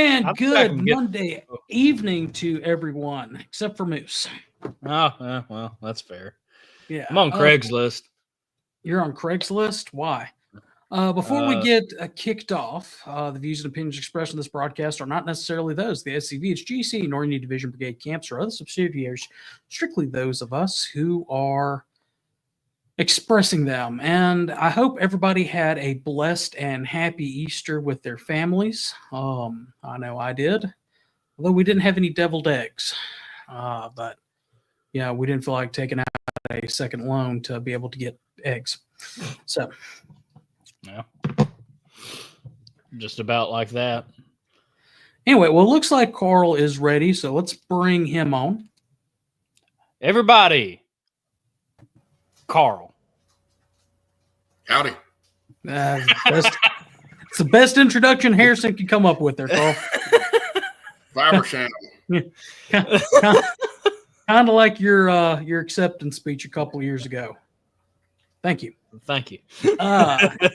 And good Monday evening to everyone, except for Moose. Oh, well, that's fair. Yeah, I'm on Craigslist. You're on Craigslist? Why? Before we get kicked off, the views and opinions expressed in this broadcast are not necessarily those of the SCV, GC, nor any Division Brigade camps or other subsidiaries, strictly those of us who are expressing them. And I hope everybody had a blessed and happy Easter with their families. I know I did, although we didn't have any deviled eggs. But yeah, we didn't feel like taking out a second loan to be able to get eggs. So, yeah, just about like that. Anyway, well, it looks like Carl is ready, so let's bring him on. Everybody, Carl. Howdy. It's the best introduction Harrison could come up with there, Carl. Fiber channel. Kind of like your acceptance speech a couple of years ago. Thank you. Thank you.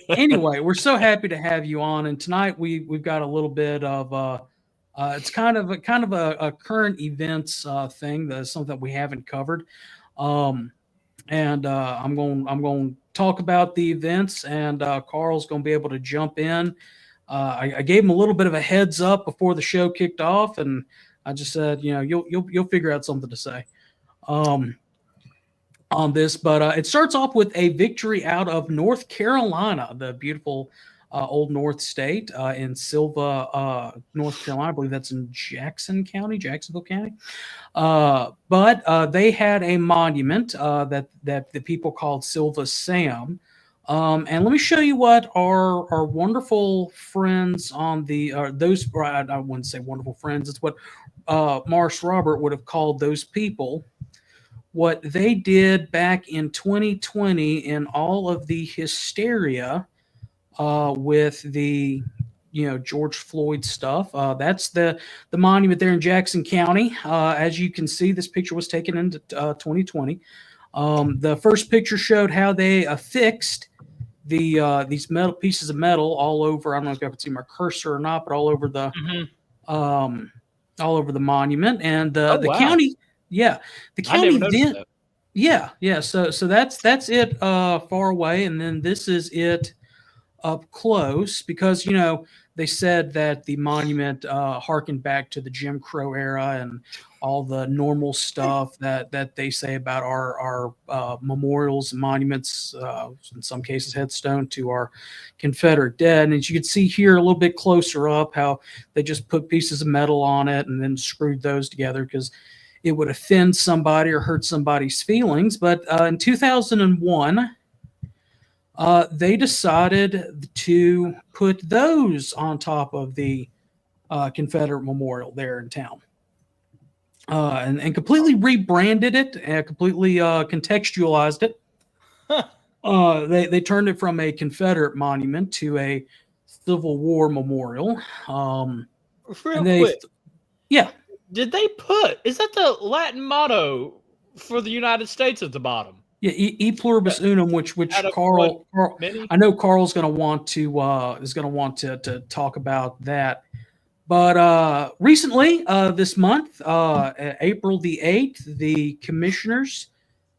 Anyway, we're so happy to have you on, and tonight we've got a little bit of it's kind of a current events thing. That's something that we haven't covered, and I'm going to talk about the events, and Carl's going to be able to jump in. I gave him a little bit of a heads up before the show kicked off, and I just said, you'll figure out something to say on this. But it starts off with a victory out of North Carolina, the beautiful old North State in Sylva, North Carolina. I believe that's in Jacksonville County. But they had a monument that the people called Sylva Sam. And let me show you what our wonderful friends on the I wouldn't say wonderful friends. It's what Marsh Robert would have called those people. What they did back in 2020 in all of the hysteria with the George Floyd stuff. That's the monument there in Jackson County. As you can see, this picture was taken in 2020. The first picture showed how they affixed these metal pieces of metal all over. I don't know if you can see my cursor or not, but all over the all over the monument. And the county, the county then, So that's it far away, and then this is it up close, because they said that the monument harkened back to the Jim Crow era and all the normal stuff that they say about our memorials and monuments, in some cases headstone to our Confederate dead. And as you can see here a little bit closer up, how they just put pieces of metal on it and then screwed those together because it would offend somebody or hurt somebody's feelings. But in 2001, they decided to put those on top of the Confederate Memorial there in town, and completely rebranded it and completely contextualized it. They turned it from a Confederate monument to a Civil War memorial. Did they put? Is that the Latin motto for the United States at the bottom? Yeah, e pluribus unum, which Carl, I know Carl's going to want to talk about that. But recently, this month, April the 8th, the commissioners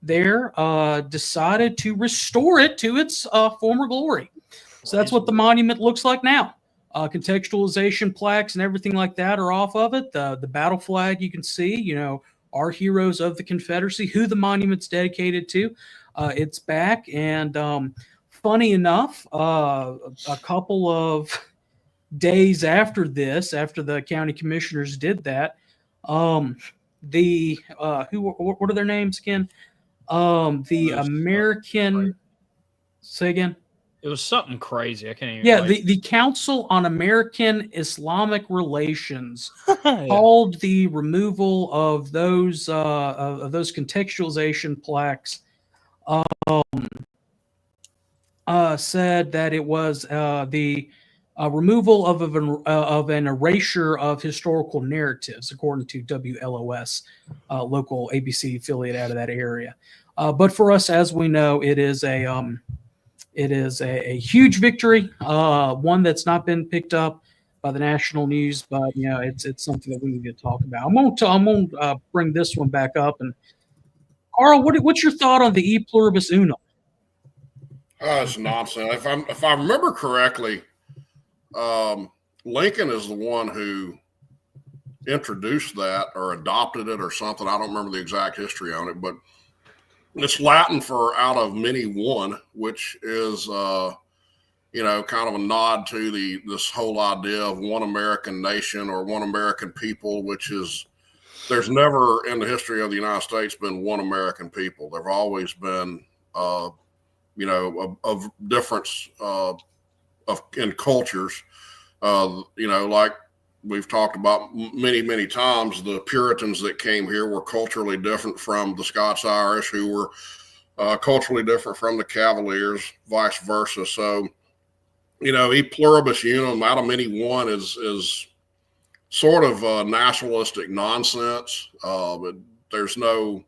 there decided to restore it to its former glory. So that's what the monument looks like now. Contextualization plaques and everything like that are off of it. The battle flag, you can see, our heroes of the Confederacy, who the monument's dedicated to. It's back. And funny enough, a couple of days after this, after the county commissioners did that, what are their names again? The American, say again? It was something crazy. I can't even. Yeah, the Council on American Islamic Relations called the removal of those contextualization plaques. Said that it was the removal of an erasure of historical narratives, according to WLOS, local ABC affiliate out of that area. But for us, as we know, it is a huge victory, one that's not been picked up by the national news, but it's something that we need to talk about. I'm gonna bring this one back up. And Carl, what's your thought on the E pluribus unum? It's nonsense. If I remember correctly, Lincoln is the one who introduced that or adopted it or something. I don't remember the exact history on it, but it's Latin for out of many one, which is kind of a nod to this whole idea of one American nation or one American people, which is, there's never in the history of the United States been one American people. There've always been of difference in cultures. Like we've talked about many times, the Puritans that came here were culturally different from the Scots-Irish, who were culturally different from the Cavaliers, vice versa. So, E pluribus unum, out of many one, is sort of nationalistic nonsense. But there's no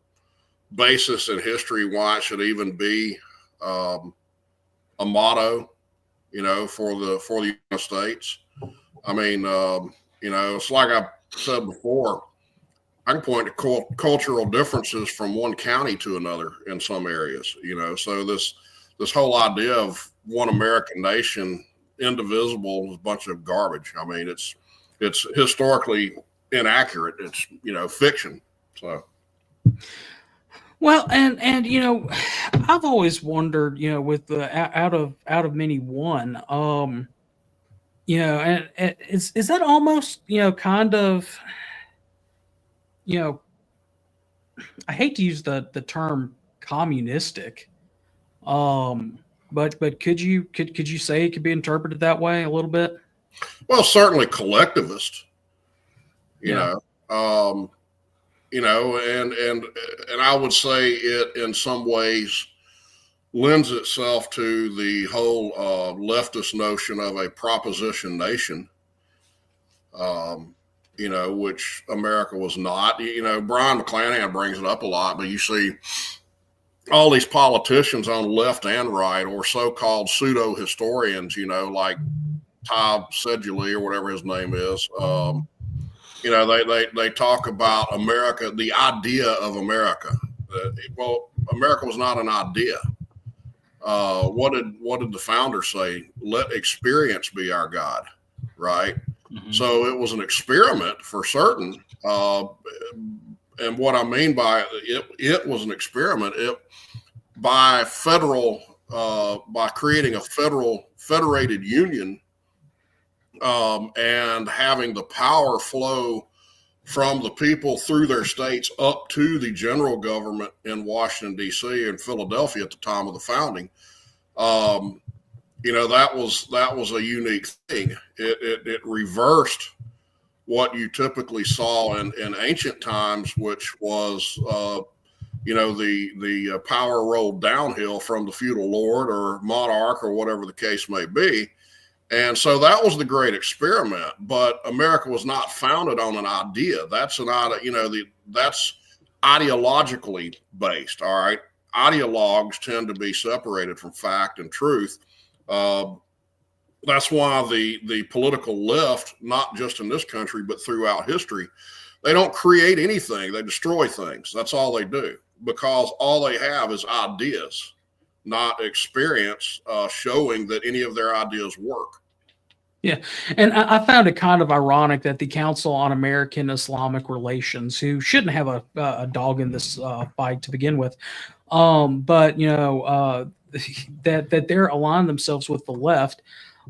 basis in history why it should even be a motto, for the United States. I mean, it's like I said before, I can point to cultural differences from one county to another in some areas, so this whole idea of one American nation, indivisible, is a bunch of garbage. I mean, it's historically inaccurate. It's, fiction. So. Well, and I've always wondered, with the out of many one, and is that almost, kind of, I hate to use the term communistic, but could you say it could be interpreted that way a little bit? Well, certainly collectivist, and I would say it in some ways lends itself to the whole leftist notion of a proposition nation, which America was not. Brian McClanahan brings it up a lot, but you see all these politicians on left and right, or so-called pseudo historians, like Ty Sedgley or whatever his name is. They talk about America, the idea of America. Well, America was not an idea. What did the founder say? Let experience be our God, right? Mm-hmm. So it was an experiment for certain. And what I mean by it was an experiment. By creating a federated union, and having the power flow from the people through their states up to the general government in Washington, D.C. and Philadelphia at the time of the founding. That was a unique thing. It reversed what you typically saw in ancient times, which was, the power rolled downhill from the feudal lord or monarch or whatever the case may be. And so that was the great experiment, but America was not founded on an idea. That's that's ideologically based. All right. Ideologues tend to be separated from fact and truth. That's why the political left, not just in this country, but throughout history, they don't create anything. They destroy things. That's all they do, because all they have is ideas, not experience showing that any of their ideas work. Yeah, and I found it kind of ironic that the Council on American Islamic Relations, who shouldn't have a dog in this fight to begin with, but that they're aligned themselves with the left.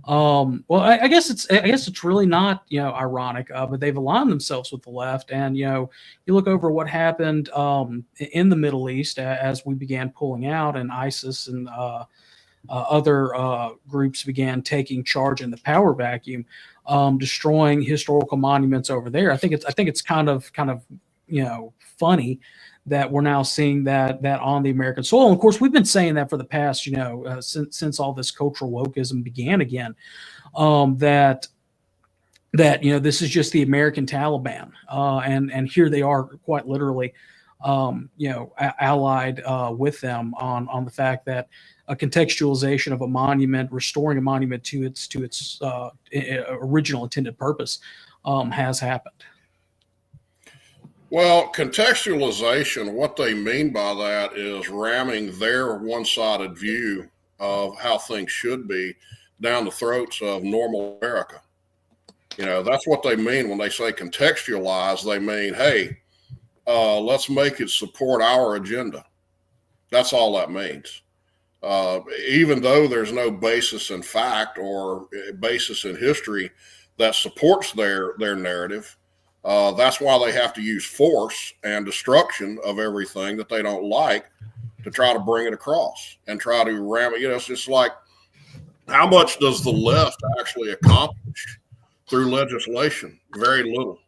Well, I guess it's really not ironic, but they've aligned themselves with the left, and you look over what happened in the Middle East as we began pulling out, and ISIS and other groups began taking charge in the power vacuum, destroying historical monuments over there. I think it's kind of funny that we're now seeing that on the American soil. And of course, we've been saying that for the past since all this cultural wokeism began again, that this is just the American Taliban, and here they are quite literally allied with them on the fact that a contextualization of a monument, restoring a monument to its original intended purpose, has happened. Well, contextualization, what they mean by that is ramming their one-sided view of how things should be down the throats of normal America. That's what they mean when they say contextualize. They mean, hey, let's make it support our agenda. That's all that means. Even though there's no basis in fact or basis in history that supports their narrative, that's why they have to use force and destruction of everything that they don't like to try to bring it across and try to ram it. It's just like, how much does the left actually accomplish through legislation? Very little.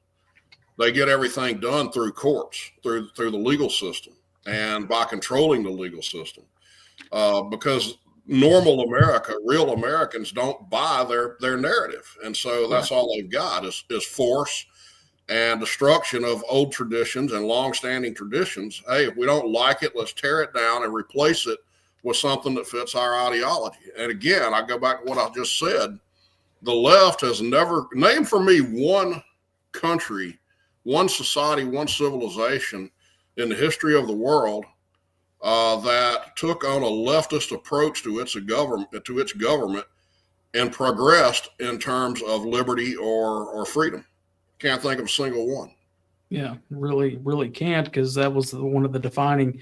They get everything done through courts, through the legal system, and by controlling the legal system. Because normal America, real Americans, don't buy their narrative. And so that's all they've got is force and destruction of old traditions and longstanding traditions. Hey, if we don't like it, let's tear it down and replace it with something that fits our ideology. And again, I go back to what I just said. The left has never named for me one country, one society, one civilization in the history of the world that took on a leftist approach to its government and progressed in terms of liberty or freedom. Can't think of a single one. Yeah, really can't, because that was one of the defining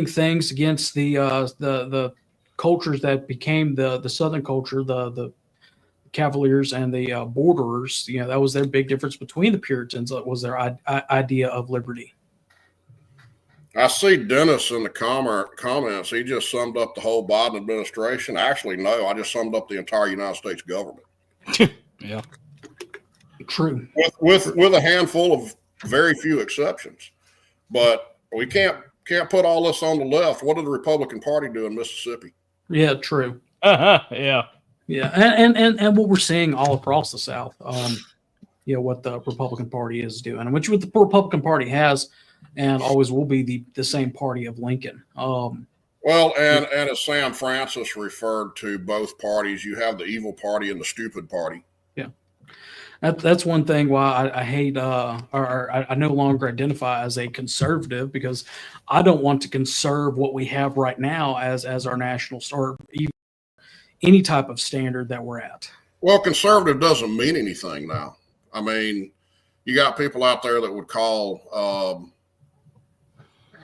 things against the cultures that became the Southern culture, the Cavaliers and the Borderers. That was their big difference between the Puritans. Was their idea of liberty. I see Dennis in the comments. He just summed up the whole Biden administration. Actually, no, I just summed up the entire United States government. Yeah. True. With a handful of very few exceptions. But we can't put all this on the left. What did the Republican Party do in Mississippi? Yeah, true. Yeah. Yeah, and what we're seeing all across the South, what the Republican Party is doing, which what the Republican Party has and always will be the same party of Lincoln. Well, and as Sam Francis referred to both parties, you have the evil party and the stupid party. Yeah, that's one thing why I hate or I no longer identify as a conservative, because I don't want to conserve what we have right now as our national or even any type of standard that we're at. Well, conservative doesn't mean anything now. I mean, you got people out there that would call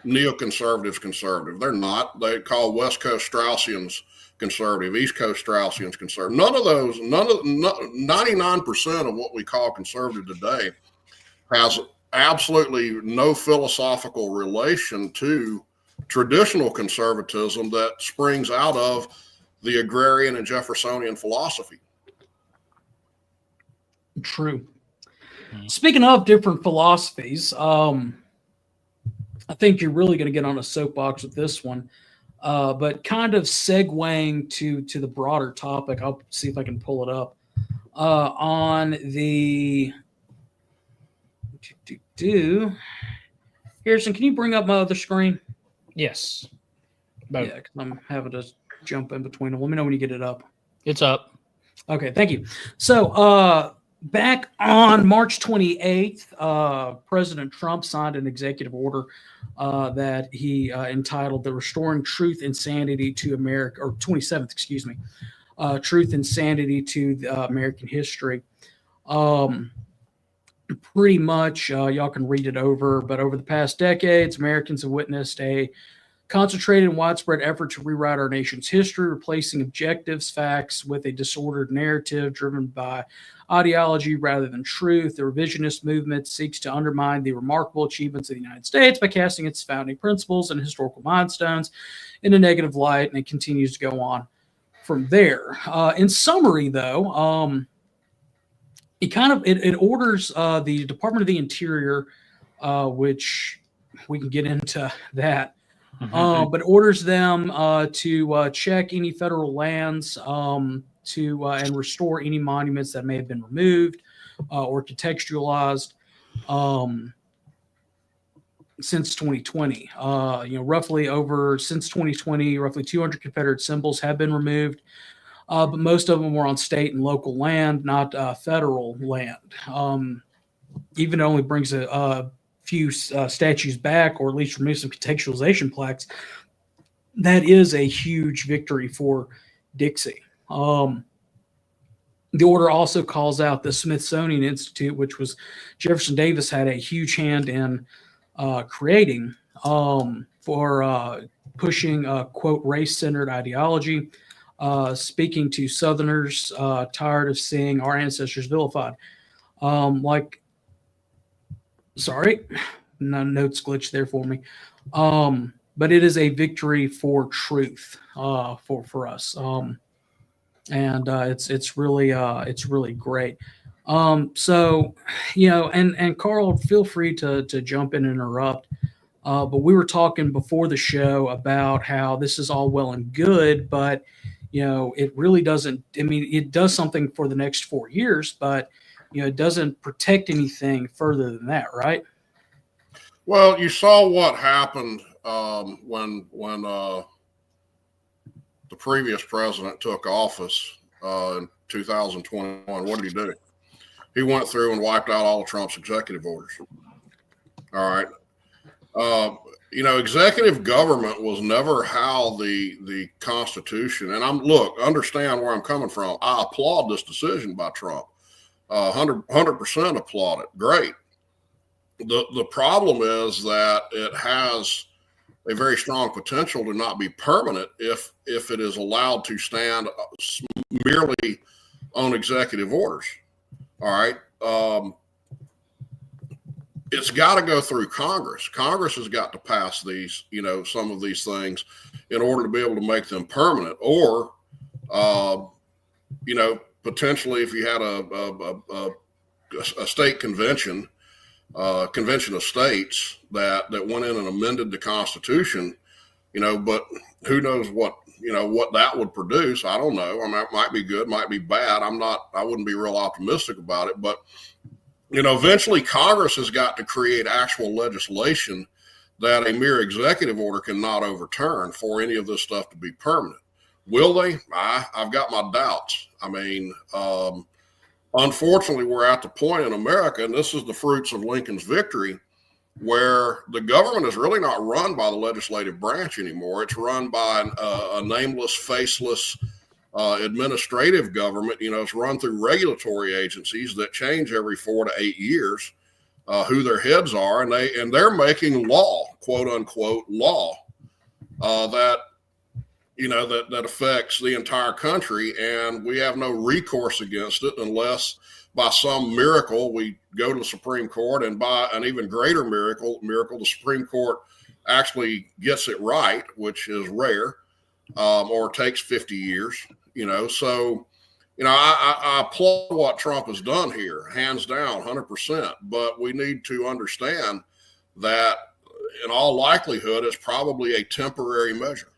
neoconservatives conservative. They're not. They call West Coast Straussians conservative, East Coast Straussians conservative. 99% of what we call conservative today has absolutely no philosophical relation to traditional conservatism that springs out of the agrarian and Jeffersonian philosophy. True. Speaking of different philosophies, I think you're really going to get on a soapbox with this one, but kind of segueing to the broader topic. I'll see if I can pull it up on the. Harrison, can you bring up my other screen? Yes. Yeah, because I'm having to jump in between them. Let me know when you get it up. It's up. Okay, thank you. So back on March 28th, President Trump signed an executive order that he entitled "The Restoring Truth and Sanity to America," or 27th, excuse me, "Truth and Sanity to American History." Pretty much, y'all can read it over, but over the past decades, Americans have witnessed a concentrated and widespread effort to rewrite our nation's history, replacing objectives, facts with a disordered narrative driven by ideology rather than truth. The revisionist movement seeks to undermine the remarkable achievements of the United States by casting its founding principles and historical milestones in a negative light, and it continues to go on from there. In summary, though, it orders the Department of the Interior, which we can get into that, but orders them to check any federal lands and restore any monuments that may have been removed or contextualized. since 2020. Roughly since 2020, roughly 200 Confederate symbols have been removed, but most of them were on state and local land, not federal land. Even it only brings a few statues back, or at least remove some contextualization plaques. That is a huge victory for Dixie. The order also calls out the Smithsonian Institute, which was Jefferson Davis had a huge hand in creating, for pushing quote race-centered ideology, speaking to Southerners tired of seeing our ancestors vilified. Sorry, no notes glitched there for me. But it is a victory for truth for us. And it's really great. So, and Carl, feel free to jump in and interrupt. But we were talking before the show about how this is all well and good, but it really doesn't. I mean, it does something for the next 4 years, but it doesn't protect anything further than that, right? Well, you saw what happened when the previous president took office in 2021. What did he do? He went through and wiped out all of Trump's executive orders. All right. Executive government was never how the Constitution, and understand where I'm coming from. I applaud this decision by Trump. 100% applaud it. Great. The problem is that it has a very strong potential to not be permanent if it is allowed to stand merely on executive orders. All right. It's got to go through Congress. Congress has got to pass these, some of these things in order to be able to make them permanent. Or, potentially if you had a state convention, convention of states that went in and amended the Constitution, but who knows what that would produce. I don't know. I mean, it might be good, might be bad. I wouldn't be real optimistic about it, but eventually Congress has got to create actual legislation that a mere executive order cannot overturn for any of this stuff to be permanent. Will they? I've got my doubts. I mean, unfortunately, we're at the point in America, and this is the fruits of Lincoln's victory, where the government is really not run by the legislative branch anymore. It's run by a nameless, faceless administrative government. It's run through regulatory agencies that change every 4 to 8 years, who their heads are, and they're making law, quote unquote law, that affects the entire country, and we have no recourse against it unless by some miracle we go to the Supreme Court, and by an even greater miracle, the Supreme Court actually gets it right, which is rare, or takes 50 years. So I applaud what Trump has done here, hands down, 100%. But we need to understand that in all likelihood, it's probably a temporary measure.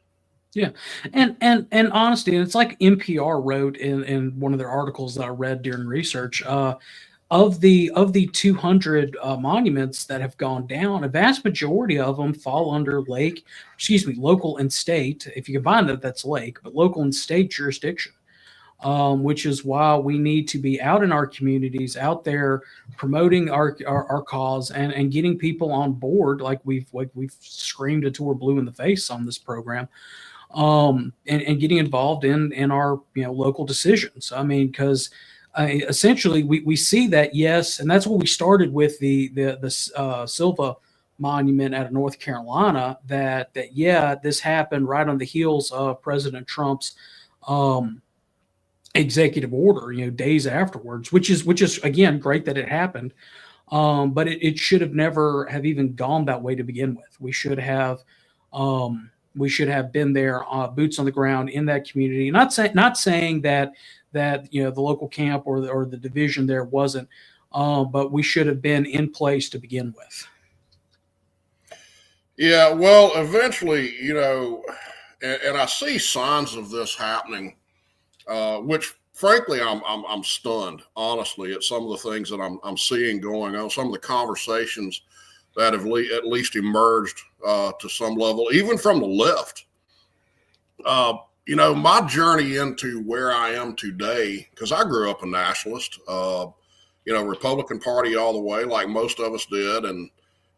Yeah, and honesty, and it's like NPR wrote in one of their articles that I read during research. Of the 200 monuments that have gone down, a vast majority of them fall under local and state. If you combine that, that's lake, but local and state jurisdiction. Which is why we need to be out in our communities, out there promoting our cause and getting people on board, like we've screamed until we're blue in the face on this program. And getting involved in our local decisions. I mean, because essentially we see that, yes, and that's what we started with the Silva monument out of North Carolina. That this happened right on the heels of President Trump's executive order, days afterwards, which is again great that it happened. But it should have never have even gone that way to begin with. We should have been there, boots on the ground in that community. Not saying that the local camp or the division there wasn't, but we should have been in place to begin with. Yeah, well, eventually, and I see signs of this happening, which frankly I'm stunned, honestly, at some of the things that I'm seeing going on, some of the conversations that have at least emerged to some level, even from the left. You know, my journey into where I am today, because I grew up a nationalist, you know, Republican Party all the way, like most of us did. And,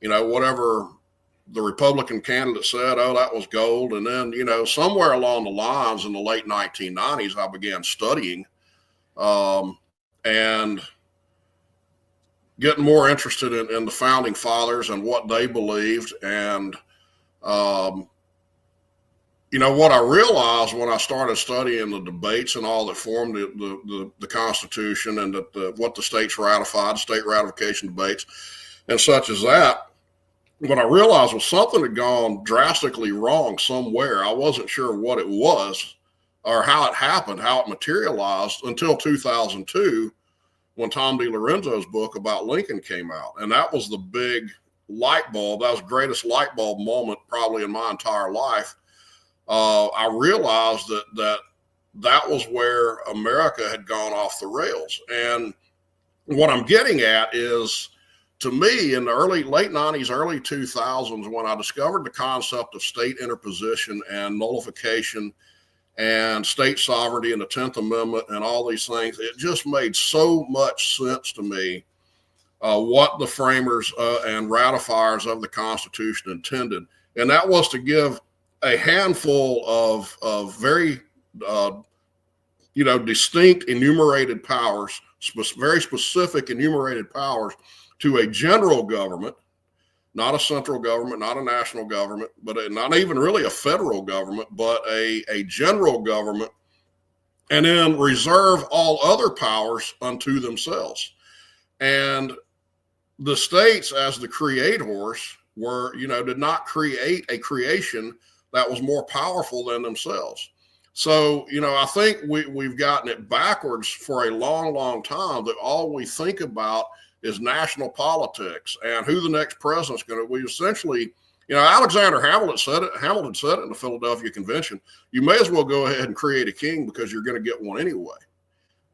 you know, whatever the Republican candidate said, oh, that was gold. And then, you know, somewhere along the lines in the late 1990s, I began studying and getting more interested in the founding fathers and what they believed. And, you know, what I realized when I started studying the debates and all that formed the Constitution and what the states ratified, state ratification debates and such as that, what I realized was something had gone drastically wrong somewhere. I wasn't sure what it was or how it happened, how it materialized until 2002 when Tom DiLorenzo's book about Lincoln came out. And that was the big light bulb. That was the greatest light bulb moment probably in my entire life. I realized that was where America had gone off the rails. And what I'm getting at is, to me, in the late 90s, early 2000s, when I discovered the concept of state interposition and nullification and state sovereignty and the 10th Amendment and all these things, it just made so much sense to me what the framers and ratifiers of the Constitution intended. And that was to give a handful of very, you know, distinct enumerated powers, very specific enumerated powers to a general government, not a central government, not a national government, but not even really a federal government, but a general government, and then reserve all other powers unto themselves. And the states, as the creators, were, you know, did not create a creation that was more powerful than themselves. So, you know, I think we've gotten it backwards for a long, long time, that all we think about is national politics and who the next president's going to. We essentially, you know, Alexander Hamilton said it in the Philadelphia Convention. You may as well go ahead and create a king because you're going to get one anyway.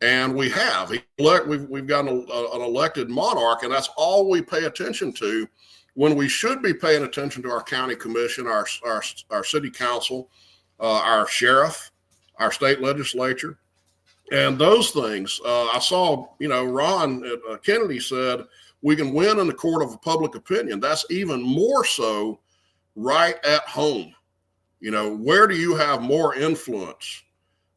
And we have. We've got an elected monarch, and that's all we pay attention to, when we should be paying attention to our county commission, our city council, our sheriff, our state legislature, and those things. I saw, you know, Ron Kennedy said we can win in the court of public opinion. That's even more so right at home. You know, where do you have more influence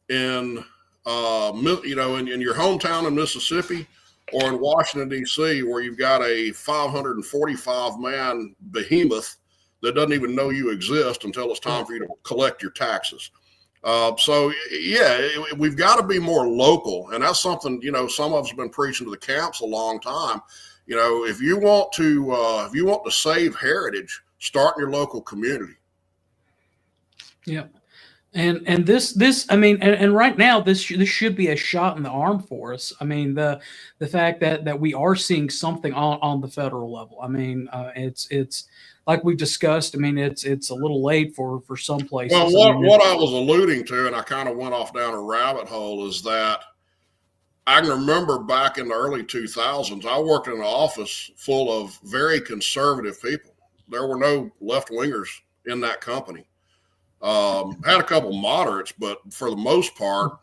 in, you know, in your hometown in Mississippi, or in Washington, D.C., where you've got a 545-man behemoth that doesn't even know you exist until it's time for you to collect your taxes. So, yeah, we've got to be more local. And that's something, you know, some of us have been preaching to the camps a long time. You know, if you want to save heritage, start in your local community. Yeah. And this I mean, and right now this should be a shot in the arm for us. I mean, the fact that we are seeing something on the federal level. I mean, it's like we discussed. I mean, it's a little late for some places. Well, what I was alluding to, and I kind of went off down a rabbit hole, is that I can remember back in the early 2000s, I worked in an office full of very conservative people. There were no left-wingers in that company. Had a couple moderates, but for the most part,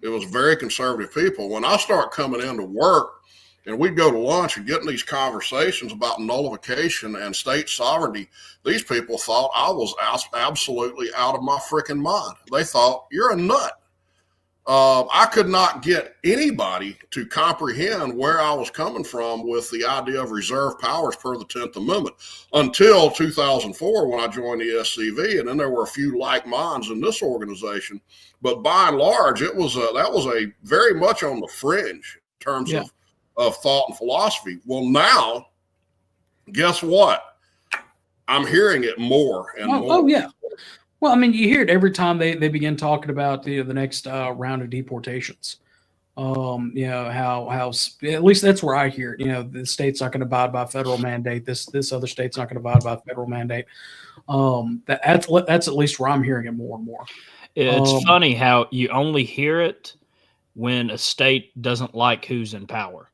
it was very conservative people. When I start coming into work and we'd go to lunch and get in these conversations about nullification and state sovereignty, these people thought I was absolutely out of my freaking mind. They thought, you're a nut. I could not get anybody to comprehend where I was coming from with the idea of reserve powers per the 10th Amendment until 2004, when I joined the SCV, and then there were a few like minds in this organization. But by and large, that was a very much on the fringe in terms of thought and philosophy. Well, now, guess what? I'm hearing it more and more. Oh, yeah. Well, I mean, you hear it every time they begin talking about the next round of deportations. You know, how at least that's where I hear it. You know, the state's not going to abide by federal mandate. This other state's not going to abide by federal mandate. That's at least where I'm hearing it more and more. It's funny how you only hear it when a state doesn't like who's in power.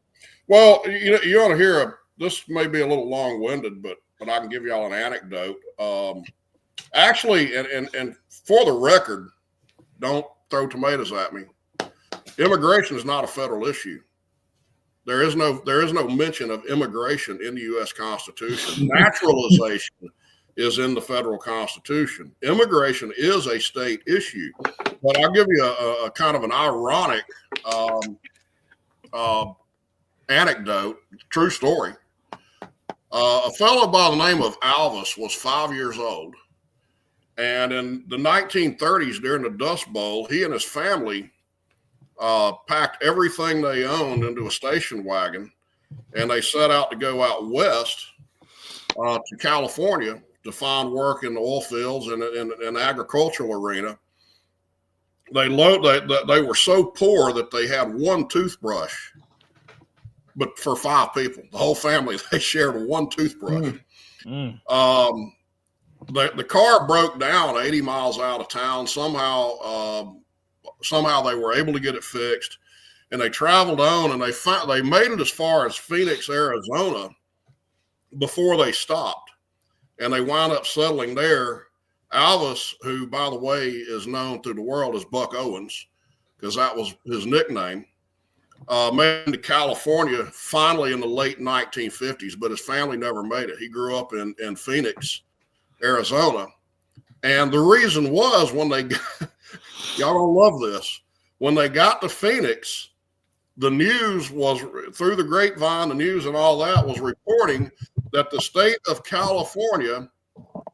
Well, you know, you ought to hear this may be a little long-winded, but but I can give y'all an anecdote. Actually, and for the record, don't throw tomatoes at me. Immigration is not a federal issue. There is no mention of immigration in the U.S. Constitution. Naturalization is in the federal Constitution. Immigration is a state issue. But I'll give you a kind of an ironic anecdote, true story. A fellow by the name of Alvis was 5 years old. And in the 1930s, during the Dust Bowl, he and his family packed everything they owned into a station wagon, and they set out to go out west to California to find work in the oil fields and in the agricultural arena. They were so poor that they had one toothbrush, but for 5 people, the whole family, they shared one toothbrush. The car broke down 80 miles out of town. Somehow they were able to get it fixed, and they traveled on, and they made it as far as Phoenix, Arizona before they stopped, and they wound up settling there. Alvis, who, by the way, is known through the world as Buck Owens, because that was his nickname, made it to California finally in the late 1950s, but his family never made it. He grew up in Phoenix, Arizona. And the reason was, when they got, y'all don't love this, when they got to Phoenix, the news was, through the grapevine, the news and all that was reporting that the state of California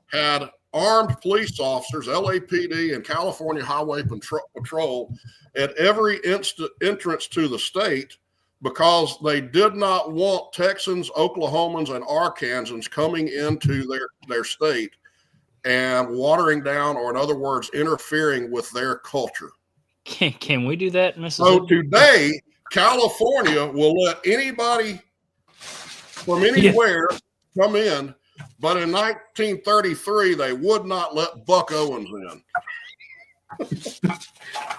had armed police officers, LAPD and California Highway Patrol, at every entrance to the state, because they did not want Texans, Oklahomans, and Arkansans coming into their state and watering down, or in other words, interfering with their culture. Can we do that, Mrs. So today, California will let anybody from anywhere come in, but in 1933, they would not let Buck Owens in.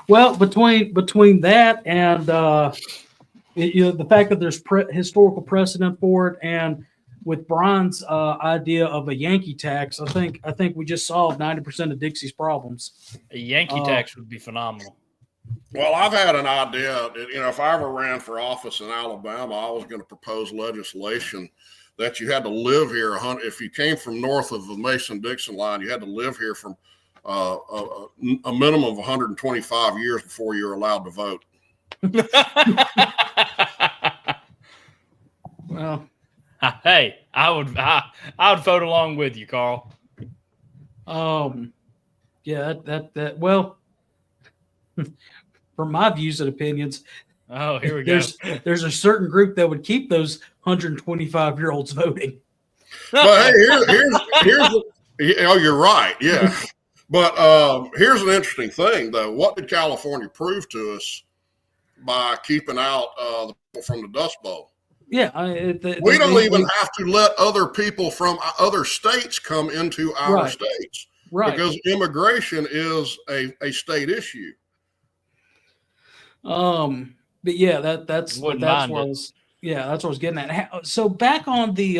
Well, between that and the fact that there's historical precedent for it, and with Brian's idea of a Yankee tax, I think we just solved 90% of Dixie's problems. A Yankee tax would be phenomenal. Well, I've had an idea. If I ever ran for office in Alabama, I was going to propose legislation that you had to live here. If you came from north of the Mason-Dixon line, you had to live here from a minimum of 125 years before you're allowed to vote. Well, hey, I would vote along with you, Carl. Yeah, that well, from my views and opinions, here we go. There's a certain group that would keep those 125-year-olds voting. But hey, you're right, yeah. But here's an interesting thing, though. What did California prove to us by keeping out the people from the Dust Bowl? Yeah, we don't even have to let other people from other states come into our states, right? Because immigration is a state issue. But yeah, that's what I was getting at. So back on the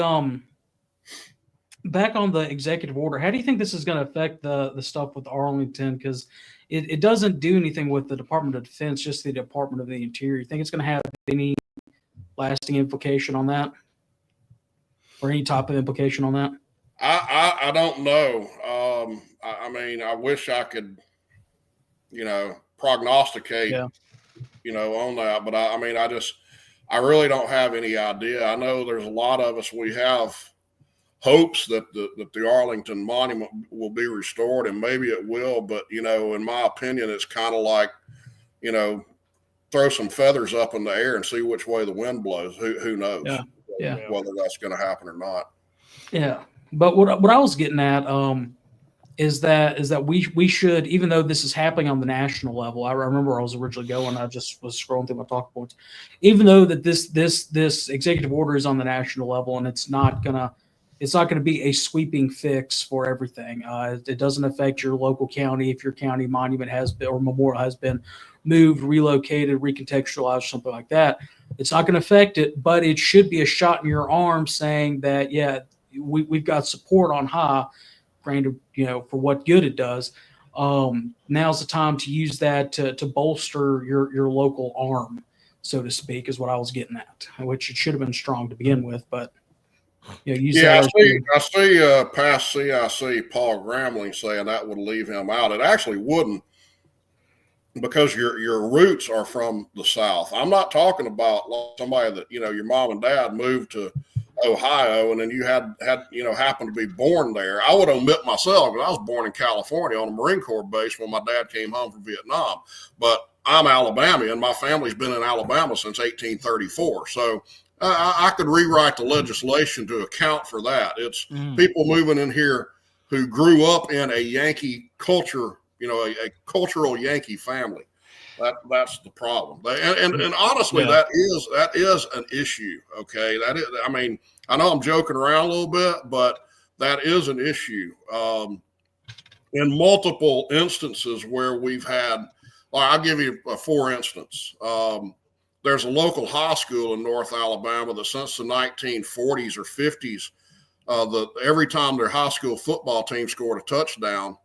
executive order, how do you think this is going to affect the stuff with Arlington? Because it doesn't do anything with the Department of Defense, just the Department of the Interior. You think it's going to have any lasting implication on that, or any type of implication on that? I don't know. I mean, I wish I could, prognosticate, on that, but I really don't have any idea. I know there's a lot of us, we have hopes that the Arlington Monument will be restored, and maybe it will, but in my opinion, it's kind of like, throw some feathers up in the air and see which way the wind blows. Who knows? Yeah. Whether that's going to happen or not. Yeah, but what I was getting at is that we should, even though this is happening on the national level. I remember I was originally going. I just was scrolling through my talking points. Even though that this executive order is on the national level, and it's not gonna be a sweeping fix for everything. It doesn't affect your local county if your county monument has been, or memorial has been moved, relocated, recontextualized, something like that. It's not going to affect it, but it should be a shot in your arm saying that, we've got support on high, granted, for what good it does. Now's the time to use that to bolster your local arm, so to speak, is what I was getting at, which it should have been strong to begin with, but I see past CIC Paul Gramling saying that would leave him out. It actually wouldn't, because your roots are from the South. I'm not talking about somebody that, your mom and dad moved to Ohio and then you had happened to be born there. I would omit myself because I was born in California on a Marine Corps base when my dad came home from Vietnam. But I'm Alabamian. My family's been in Alabama since 1834. So I could rewrite the legislation to account for that. It's people moving in here who grew up in a Yankee culture, a cultural Yankee family. That's the problem. And honestly, that is an issue. Okay. That is, I mean, I know I'm joking around a little bit, but that is an issue. In multiple instances where we've had, I'll give you for instance. There's a local high school in North Alabama that since the 1940s or 50s, every time their high school football team scored a touchdown,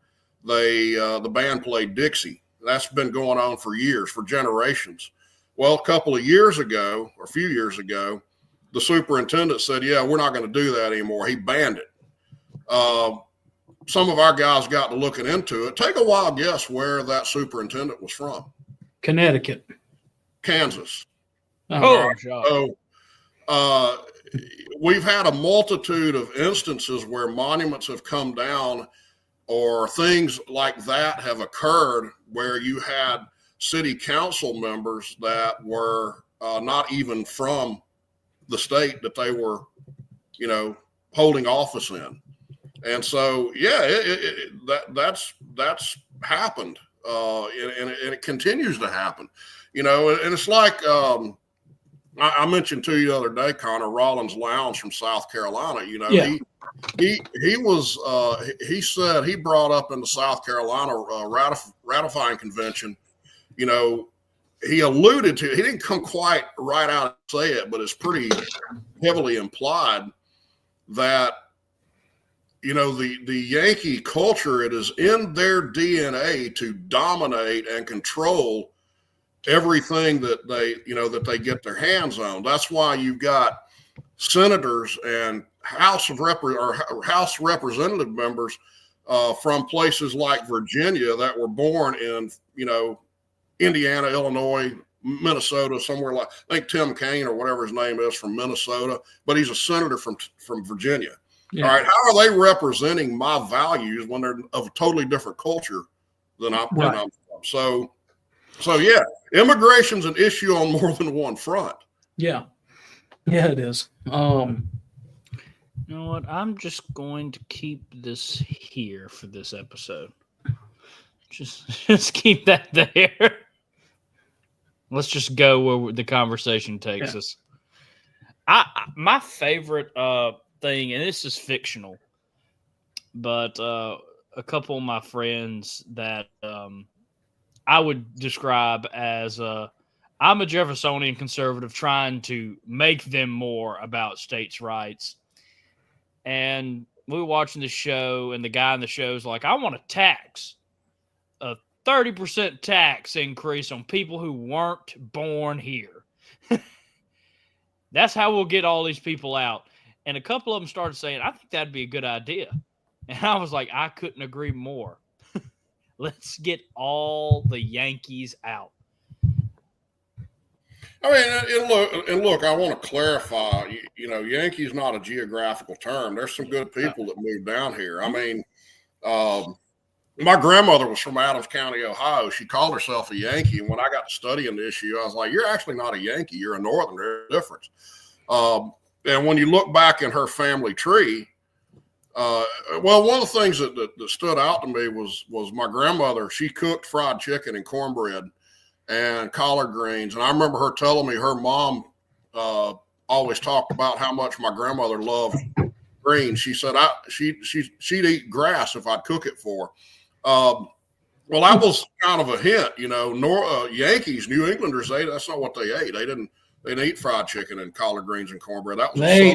the band played Dixie. That's been going on for years, for generations. Well, a few years ago, the superintendent said, yeah, we're not going to do that anymore. He banned it. Some of our guys got to looking into it. Take a wild guess where that superintendent was from. Connecticut. Kansas. Oh, so we've had a multitude of instances where monuments have come down or things like that have occurred where you had city council members that were not even from the state that they were, holding office in. And so, that's happened. And it continues to happen, and it's like, I mentioned to you the other day, Connor, Rollins Lowndes from South Carolina, he was, he said he brought up in the South Carolina ratifying convention, he alluded to, he didn't come quite right out and say it, but it's pretty heavily implied that, the Yankee culture, it is in their DNA to dominate and control everything that they get their hands on. That's why you've got senators and House representative members from places like Virginia that were born in, Indiana, Illinois, Minnesota, somewhere like, I think Tim Kaine or whatever his name is from Minnesota, but he's a senator from Virginia. Yeah. All right. How are they representing my values when they're of a totally different culture than I'm from? So yeah, immigration's an issue on more than one front. Yeah. Yeah, it is. You know what? I'm just going to keep this here for this episode. Just keep that there. Let's just go where the conversation takes us. My favorite thing, and this is fictional, but a couple of my friends that I would describe as I'm a Jeffersonian conservative trying to make them more about states' rights. And we were watching the show, and the guy in the show is like, I want a 30% tax increase on people who weren't born here. That's how we'll get all these people out. And a couple of them started saying, I think that'd be a good idea. And I was like, I couldn't agree more. Let's get all the Yankees out. I mean, look, I want to clarify, Yankee's not a geographical term. There's some good people that moved down here. I mean, my grandmother was from Adams County, Ohio. She called herself a Yankee. And when I got to studying the issue, I was like, you're actually not a Yankee. You're a Northern. There's a difference. And when you look back in her family tree, one of the things that stood out to me was my grandmother. She cooked fried chicken and cornbread and collard greens. And I remember her telling me her mom always talked about how much my grandmother loved greens. She said she'd eat grass if I'd cook it for her. Well, that was kind of a hint, Yankees, New Englanders, that's not what they ate. They They didn't eat fried chicken and collard greens and cornbread. That was they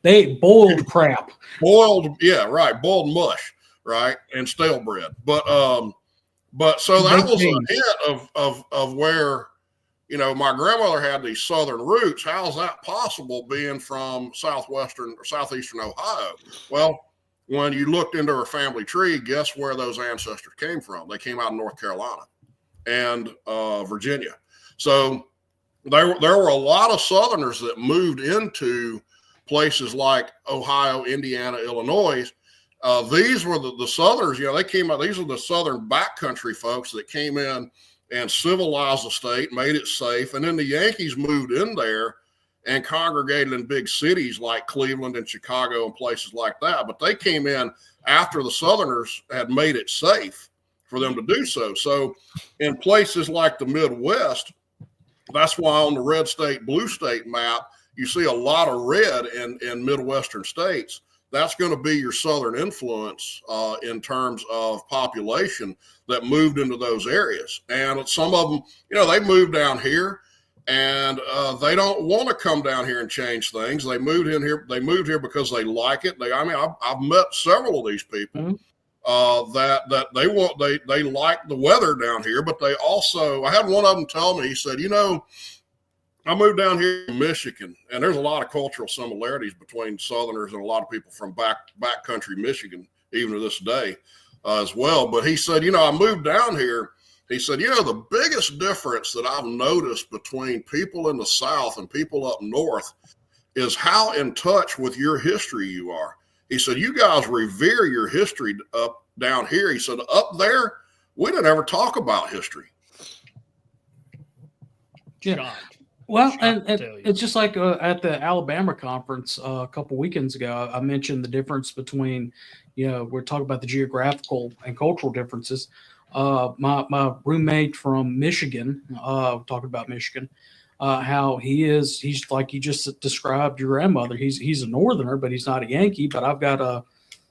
ate boiled crap. Boiled, yeah, right. Boiled mush, right, and stale bread. But so that was a hint of where, you know, my grandmother had these southern roots. How is that possible, being from southwestern or southeastern Ohio? Well, when you looked into her family tree, guess where those ancestors came from? They came out of North Carolina and Virginia. So there were a lot of Southerners that moved into places like Ohio, Indiana, Illinois. These were the Southerners, you know, they came out, these are the Southern backcountry folks that came in and civilized the state, made it safe. And then the Yankees moved in there and congregated in big cities like Cleveland and Chicago and places like that. But they came in after the Southerners had made it safe for them to do so. So in places like the Midwest, that's why on the red state, blue state map, you see a lot of red in Midwestern states. That's going to be your Southern influence in terms of population that moved into those areas. And some of them, you know, they moved down here and they don't want to come down here and change things. They moved in here. They moved here because they like it. I've met several of these people that they like the weather down here, but they also, I had one of them tell me, he said, you know, I moved down here to Michigan, and there's a lot of cultural similarities between Southerners and a lot of people from backcountry Michigan, even to this day as well. But he said, you know, I moved down here. He said, you know, the biggest difference that I've noticed between people in the South and people up north is how in touch with your history you are. He said, you guys revere your history up down here. He said, up there, we didn't ever talk about history. Yeah. Well, and it's just like at the Alabama conference a couple weekends ago, I mentioned the difference between, you know, we're talking about the geographical and cultural differences. My roommate from Michigan, talking about Michigan, how he's like you just described your grandmother. He's a Northerner, but he's not a Yankee. But I've got a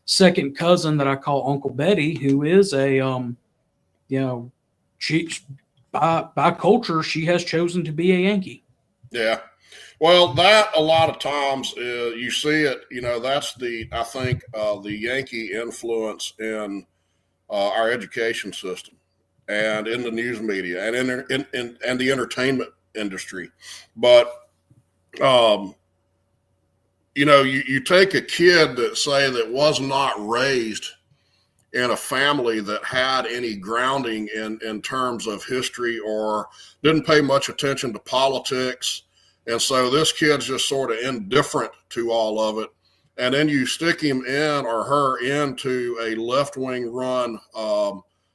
second cousin that I call Uncle Betty, who is a, you know, she by culture, she has chosen to be a Yankee. Yeah. Well, that a lot of times you see it, you know, that's I think the Yankee influence in our education system and in the news media and in the entertainment industry. But, you know, you take a kid that was not raised in a family that had any grounding in terms of history or didn't pay much attention to politics. And so this kid's just sort of indifferent to all of it. And then you stick him in or her into a left-wing run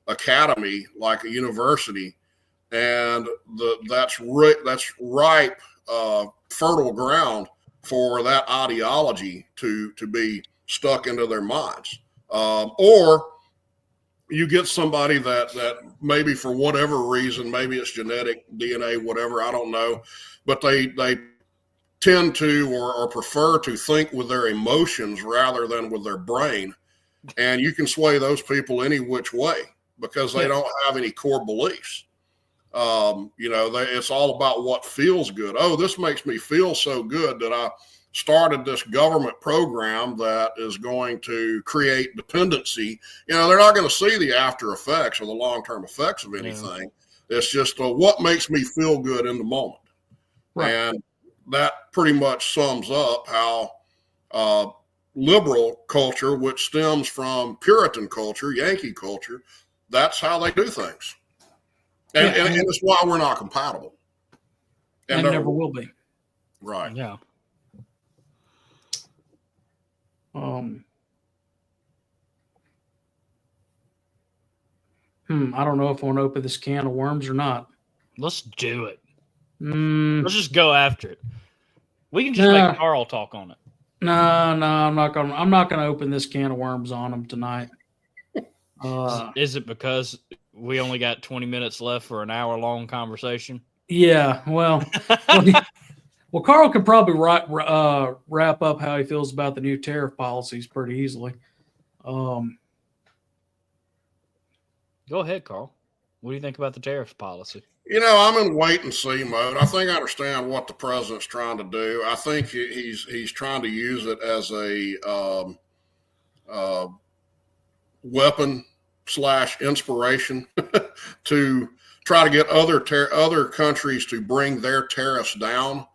academy like a university. And that's ripe, fertile ground for that ideology to be stuck into their minds. Or you get somebody that maybe for whatever reason, maybe it's genetic, DNA, whatever, I don't know, but they tend to or prefer to think with their emotions rather than with their brain. And you can sway those people any which way because they don't have any core beliefs. You know, it's all about what feels good. Oh, this makes me feel so good that I started this government program that is going to create dependency. You know, they're not going to see the after effects or the long-term effects of anything. Yeah. It's just what makes me feel good in the moment. Right. And that pretty much sums up how liberal culture, which stems from Puritan culture, Yankee culture, that's how they do things. And it's why we're not compatible. And never will be. Right. Yeah. I don't know if I want to open this can of worms or not. Let's do it. Let's just go after it. We can just make Carl talk on it. No, I'm not gonna open this can of worms on him tonight. Is it because we only got 20 minutes left for an hour-long conversation? Yeah, well, Carl could probably wrap up how he feels about the new tariff policies pretty easily. Go ahead, Carl. What do you think about the tariff policy? I'm in wait and see mode. I think I understand what the president's trying to do. I think he's trying to use it as a weapon / inspiration to try to get other countries to bring their tariffs down,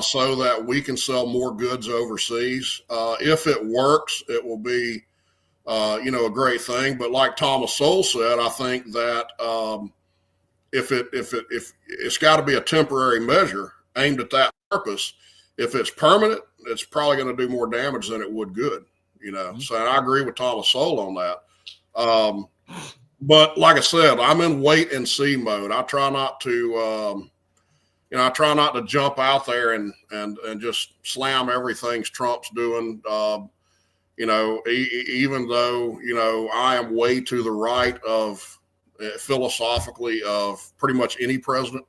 so that we can sell more goods overseas. If it works, it will be a great thing. But like Thomas Sowell said, I think that if it's got to be a temporary measure aimed at that purpose. If it's permanent, it's probably going to do more damage than it would good. So I agree with Thomas Sowell on that. But like I said, I'm in wait and see mode. I try not to, jump out there and just slam everything Trump's doing. Even though, I am way to the right of philosophically of pretty much any president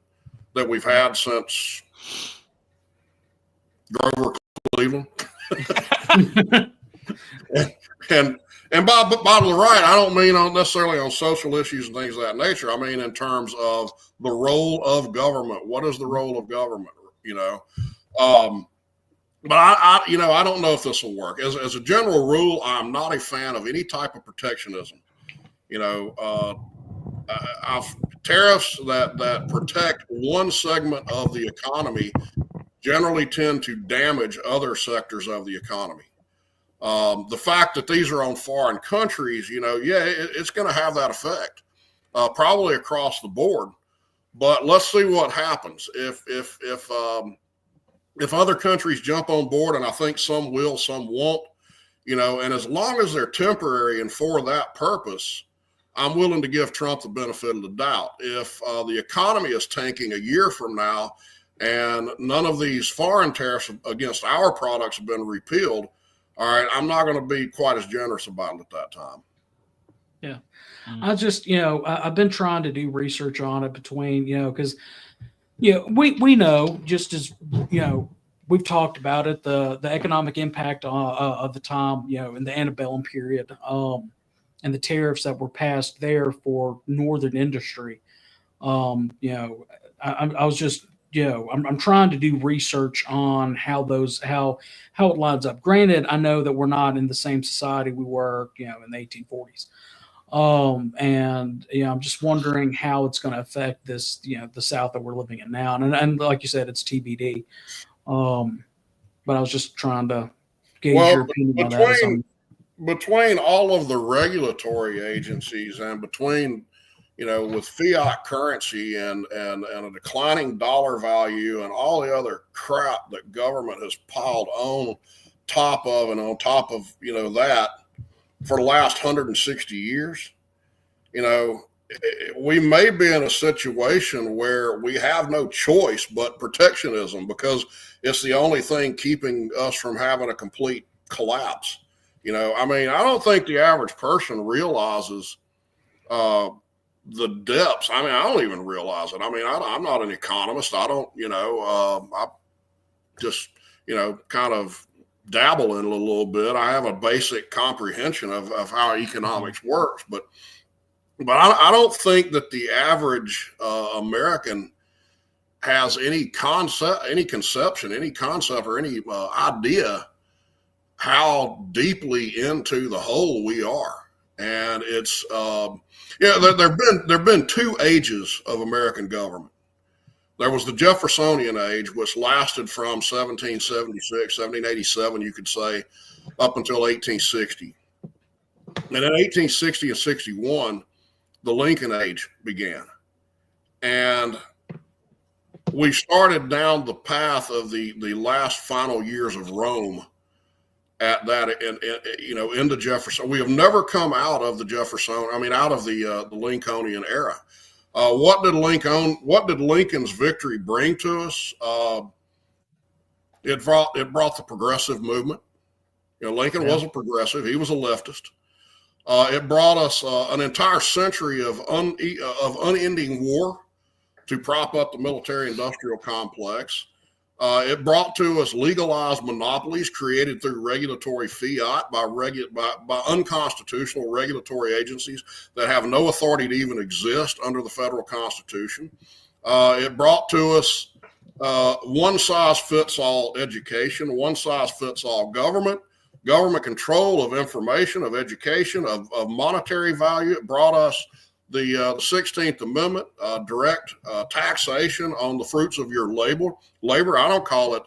that we've had since Grover Cleveland. and by the right, I don't mean necessarily on social issues and things of that nature. I mean in terms of the role of government. What is the role of government? But I don't know if this will work. As a general rule, I'm not a fan of any type of protectionism. Tariffs that protect one segment of the economy generally tend to damage other sectors of the economy. The fact that these are on foreign countries, it's going to have that effect, probably across the board. But let's see what happens if other countries jump on board, and I think some will, some won't. And as long as they're temporary and for that purpose, I'm willing to give Trump the benefit of the doubt. If the economy is tanking a year from now and none of these foreign tariffs against our products have been repealed, all right, I'm not going to be quite as generous about it at that time. Yeah. I just, I've been trying to do research on it between, because, we know, just as, we've talked about it, the economic impact of the time, in the antebellum period, and the tariffs that were passed there for northern industry. I was just, I'm trying to do research on how it lines up. Granted, I know that we're not in the same society we were, in the 1840s. And I'm just wondering how it's going to affect this, the South that we're living in now. And like you said, it's TBD. But I was just trying to gauge your opinion on that. Between all of the regulatory agencies and between, with fiat currency and a declining dollar value and all the other crap that government has piled on top of that for the last 160 years, we may be in a situation where we have no choice but protectionism because it's the only thing keeping us from having a complete collapse. I don't think the average person realizes the depths. I don't even realize it. I'm not an economist. I don't, I just, kind of dabble in it a little bit. I have a basic comprehension of how economics works, but I don't think that the average American has any concept or any idea how deeply into the hole we are. And it's, there've been two ages of American government. There was the Jeffersonian age, which lasted from 1776, 1787, you could say, up until 1860. And in 1860 and 61, the Lincoln age began. And we started down the path of the last final years of Rome at that, in the Jefferson. We have never come out of the out of the Lincolnian era. What did Lincoln's victory bring to us? It brought the progressive movement. Lincoln was a progressive. He was a leftist. It brought us an entire century of unending war to prop up the military-industrial complex. It brought to us legalized monopolies created through regulatory fiat by unconstitutional regulatory agencies that have no authority to even exist under the federal Constitution. It brought to us one-size-fits-all education, one-size-fits-all government control of information, of education, of monetary value. It brought us the 16th Amendment, direct taxation on the fruits of your labor. I don't call it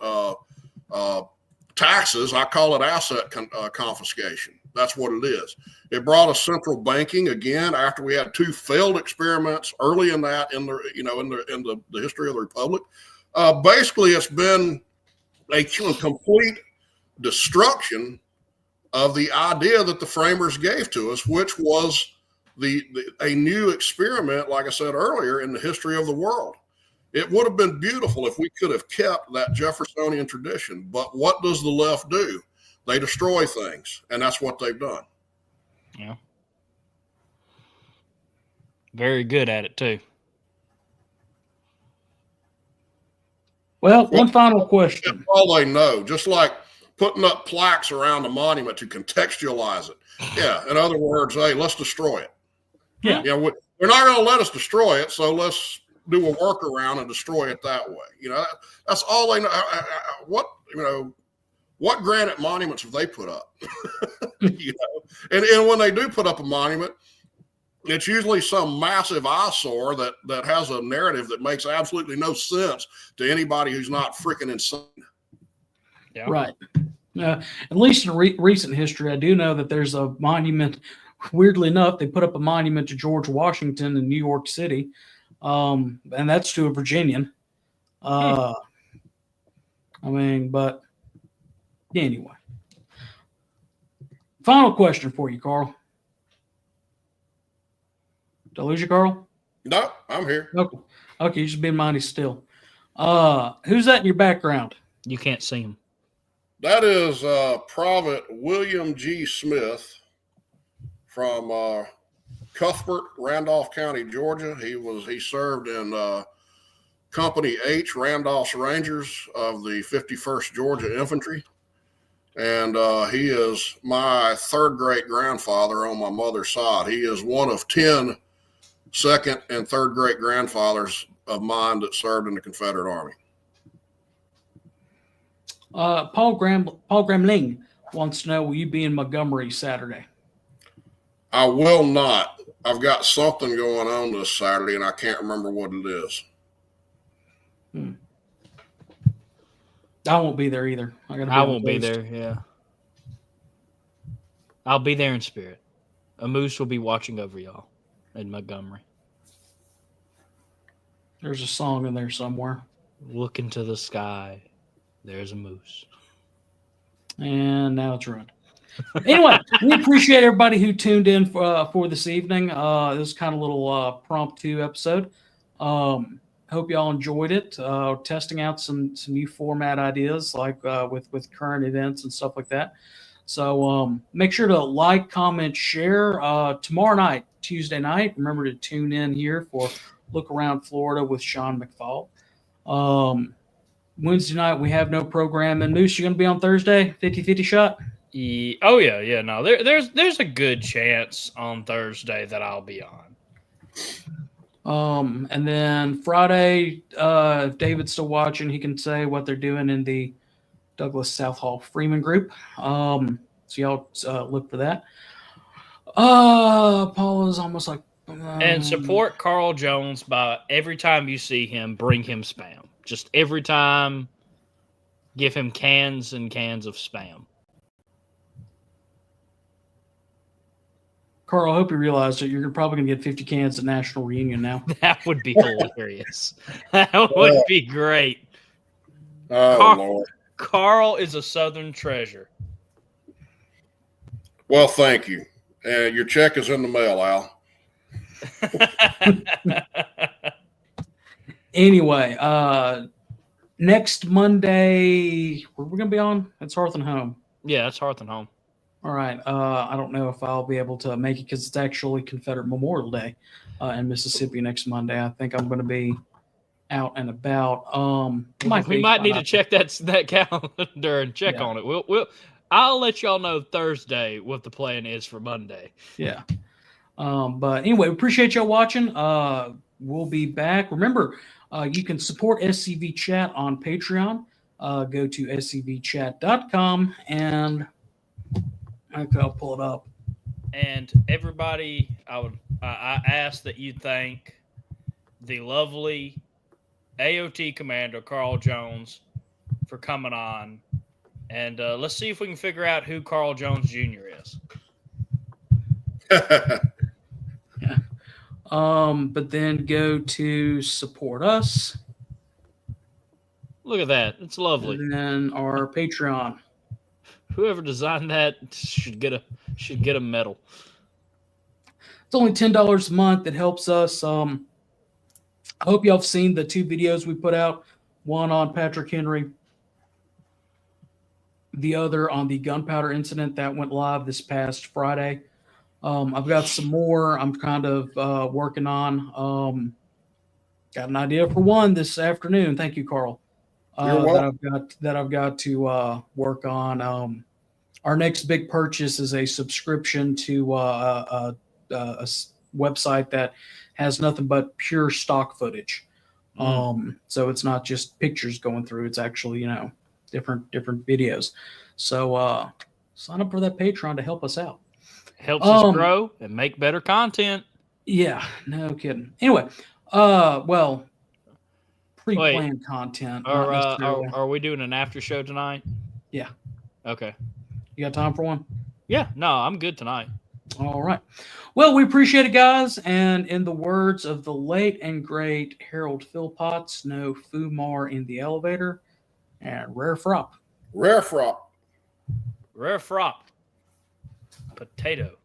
taxes. I call it asset confiscation. That's what it is. It brought us central banking again after we had 2 failed experiments early in that in the history of the republic. Basically, it's been a complete destruction of the idea that the framers gave to us, which was a new experiment, like I said earlier, in the history of the world. It would have been beautiful if we could have kept that Jeffersonian tradition. But what does the left do? They destroy things, and that's what they've done. Yeah. Very good at it, too. Well, one final question. That's all they know, just like putting up plaques around a monument to contextualize it. Yeah, in other words, hey, let's destroy it. Yeah. They're not going to let us destroy it, so let's do a workaround and destroy it that way. That's all they know. What granite monuments have they put up? And when they do put up a monument, it's usually some massive eyesore that has a narrative that makes absolutely no sense to anybody who's not freaking insane. Yeah. Right. At least in recent history, I do know that there's a monument. Weirdly enough, they put up a monument to George Washington in New York City, and that's to a Virginian. But anyway. Final question for you, Carl. Did I lose you, Carl? No, I'm here. Okay, you're just being mighty still. Who's that in your background? You can't see him. That is Private William G. Smith from Cuthbert, Randolph County, Georgia. He served in Company H, Randolph's Rangers of the 51st Georgia Infantry. And he is my third great grandfather on my mother's side. He is one of 10 second and third great grandfathers of mine that served in the Confederate Army. Paul Gramling wants to know, will you be in Montgomery Saturday? I will not. I've got something going on this Saturday, and I can't remember what it is. I won't be there either. I won't be there, yeah. I'll be there in spirit. A moose will be watching over y'all in Montgomery. There's a song in there somewhere. Look into the sky. There's a moose. And now it's ruined. Anyway, we appreciate everybody who tuned in for this evening. This is kind of a little impromptu episode. Hope y'all enjoyed it. Testing out some new format ideas, like with current events and stuff like that. So make sure to like, comment, share. Tomorrow night, Tuesday night, remember to tune in here for Look Around Florida with Sean McFall. Wednesday night, we have no program. And Moose, you going to be on Thursday? 50-50 shot? Oh, yeah. No, there's a good chance on Thursday that I'll be on. And then Friday, if David's still watching, he can say what they're doing in the Douglas Southall Freeman group. So y'all look for that. Paul is almost like... and support Carl Jones by every time you see him, bring him Spam. Just every time, give him cans and cans of Spam. Carl, I hope you realize that you're probably going to get 50 cans at National Reunion now. That would be hilarious. That would be great. Lord. Carl is a Southern treasure. Well, thank you. And your check is in the mail, Al. Anyway, next Monday, where we're going to be on? It's Hearth and Home. Yeah, it's Hearth and Home. All right. I don't know if I'll be able to make it because it's actually Confederate Memorial Day in Mississippi next Monday. I think I'm going to be out and about. We might need to check that calendar and check on it. I'll let y'all know Thursday what the plan is for Monday. Yeah. But anyway, appreciate y'all watching. We'll be back. Remember, you can support SCV Chat on Patreon. Go to scvchat.com and I'll pull it up. And everybody, I ask that you thank the lovely AoT Commander Carl Jones for coming on. And let's see if we can figure out who Carl Jones Jr. is. Yeah. But then go to support us. Look at that. It's lovely. And then our Patreon. Whoever designed that should get a medal. It's only $10 a month. It helps us. I hope y'all have seen the 2 videos we put out. One on Patrick Henry. The other on the gunpowder incident that went live this past Friday. I've got some more I'm kind of working on. Got an idea for one this afternoon. Thank you, Carl. That I've got to work on. Our next big purchase is a subscription to a website that has nothing but pure stock footage. So it's not just pictures going through; it's actually different videos. So sign up for that Patreon to help us out. Helps us grow and make better content. Yeah, no kidding. Anyway, pre-planned content. Are we doing an after show tonight? Yeah. Okay. You got time for one? Yeah. No, I'm good tonight. All right. Well, we appreciate it, guys. And in the words of the late and great Harold Philpotts, no Fumar in the elevator, and rare frop. Rare frop. Rare frop. Potato.